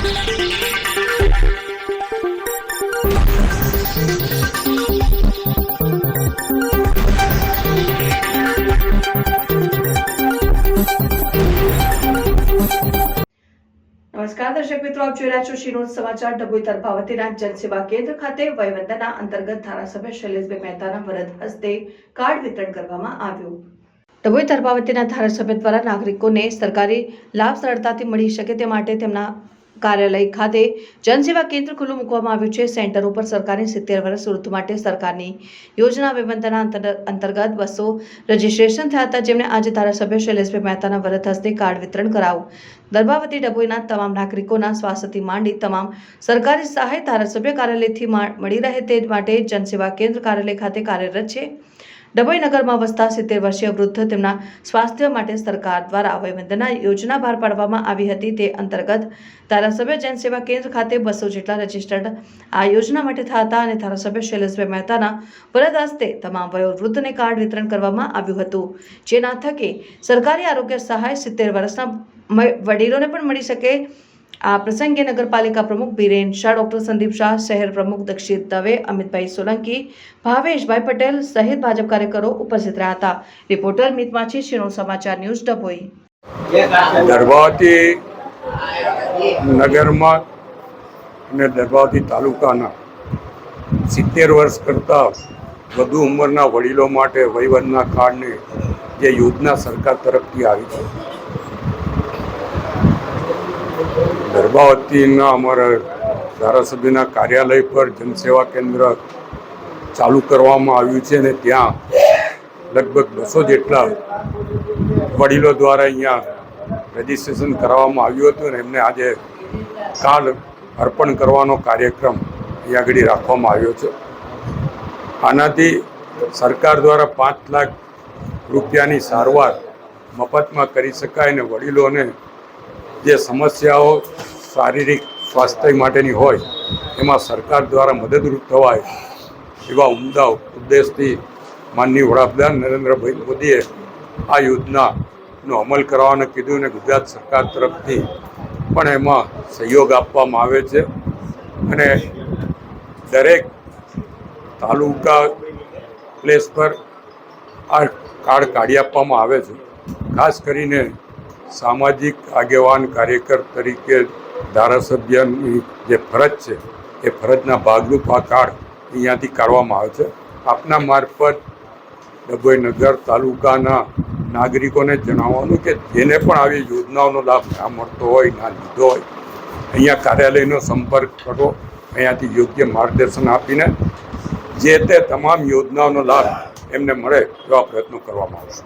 નમસ્કાર દર્શક મિત્રો, આપ જોઈ રહ્યા છો શિનોર સમાચાર। ડભોઈ તરફાવતીના જનસેવા કેન્દ્ર ખાતે વયવંદના અંતર્ગત ધારાસભ્ય શૈલેષભાઈ મહેતાના વરદ હસ્તે કાર્ડ વિતરણ કરવામાં આવ્યું। ડભોઈ તરફાવતીના ધારાસભ્ય દ્વારા નાગરિકોને સરકારી લાભ સરળતાથી મળી શકે તે માટે તેમના કાર્યાલય ખાતે જનસેવા કેન્દ્ર ખુલ્લું મૂકવામાં આવ્યું છે। સેન્ટર ઉપર સરકારની 70 વર્ષ વૃદ્ધ માટે સરકારની યોજના વયવંદના અંતર્ગત 200 રજીસ્ટ્રેશન થયા હતા, જેમને આજે ધારાસભ્ય શૈલેષભાઈ મહેતાના વરદ હસ્તે કાર્ડ વિતરણ કરાવું। દરબાવતી ડભોઈના તમામ નાગરિકોના સ્વાસ્થ્યથી માંડી તમામ સરકારી સહાય ધારાસભ્ય કાર્યાલયથી મળી રહે તે માટે જનસેવા કેન્દ્ર કાર્યાલય ખાતે કાર્યરત છે। ડભોઈ નગરમાં વસતા 70 વર્ષીય વૃદ્ધ તેમના સ્વાસ્થ્ય માટે સરકાર દ્વારા વયવંદના યોજના બહાર પાડવામાં આવી હતી। તે અંતર્ગત ધારાસભ્ય જનસેવા કેન્દ્ર ખાતે 200 જેટલા રજીસ્ટર્ડ આ યોજના માટે થયા હતા અને ધારાસભ્ય શૈલેષભાઈ મહેતાના વરદ હસ્તે તમામ વયોવૃદ્ધને કાર્ડ વિતરણ કરવામાં આવ્યું હતું, જેના થકી સરકારી આરોગ્ય સહાય 70 વર્ષના વડીલોને પણ મળી શકે। આ પ્રસંગે નગરપાલિકા પ્રમુખ બીરેન શાહ, ડોક્ટર સંદીપ શાહ, શહેર પ્રમુખ દક્ષિત દવે, અમિતભાઈ સોલંકી, ભાવેશભાઈ પટેલ સહિત ભાજપ કાર્યકરો ઉપસ્થિત રહ્યા હતા। રિપોર્ટર મિત માછી, શિનોર સમાચાર ન્યૂઝ, ડભોઈ। દરબાવતી નગરમાં અને દરબાવતી તાલુકાના 70 વર્ષ કરતાં વધુ ઉંમરના વડીલો માટે વયવંદના કાર્ડની જે યોજના સરકાર તરફથી આવી છે, દરબાવતીના અમારા ધારાસભ્યના કાર્યાલય પર જનસેવા કેન્દ્ર ચાલુ કરવામાં આવ્યું છે અને ત્યાં લગભગ 200 જેટલા વડીલો દ્વારા અહીંયા રજીસ્ટ્રેશન કરાવવામાં આવ્યું હતું અને એમને આજે કાર્ડ અર્પણ કરવાનો કાર્યક્રમ અહીંયા આગળ રાખવામાં આવ્યો છે। આનાથી સરકાર દ્વારા 5 લાખ રૂપિયાની સારવાર મફતમાં કરી શકાય અને વડીલોને જે સમસ્યાઓ શારીરિક સ્વાસ્થ્ય માટેની હોય એમાં સરકાર દ્વારા મદદરૂપ થવાય એવા ઉમદા ઉદ્દેશથી માનનીય વડાપ્રધાન નરેન્દ્રભાઈ મોદીએ આ યોજનાનો અમલ કરવાનું કીધું અને ગુજરાત સરકાર તરફથી પણ એમાં સહયોગ આપવામાં આવે છે અને દરેક તાલુકા પ્લેસ પર આ કાર્ડ કાઢી આપવામાં આવે છે। ખાસ કરીને સામાજિક આગેવાન કાર્યકર તરીકે ધારાસભ્યની જે ફરજ છે એ ફરજના ભાગરૂપ આ કાર્ડ અહીંયાથી કાઢવામાં આવે છે। આપના મારફત ડભોઈ નગર તાલુકાના નાગરિકોને જણાવવાનું કે જેને પણ આવી યોજનાઓનો લાભ ના મળતો હોય, ના લીધો હોય, અહીંયા કાર્યાલયનો સંપર્ક કરો। અહીંયાથી યોગ્ય માર્ગદર્શન આપીને જે તે તમામ યોજનાઓનો લાભ એમને મળે એવા પ્રયત્નો કરવામાં આવશે।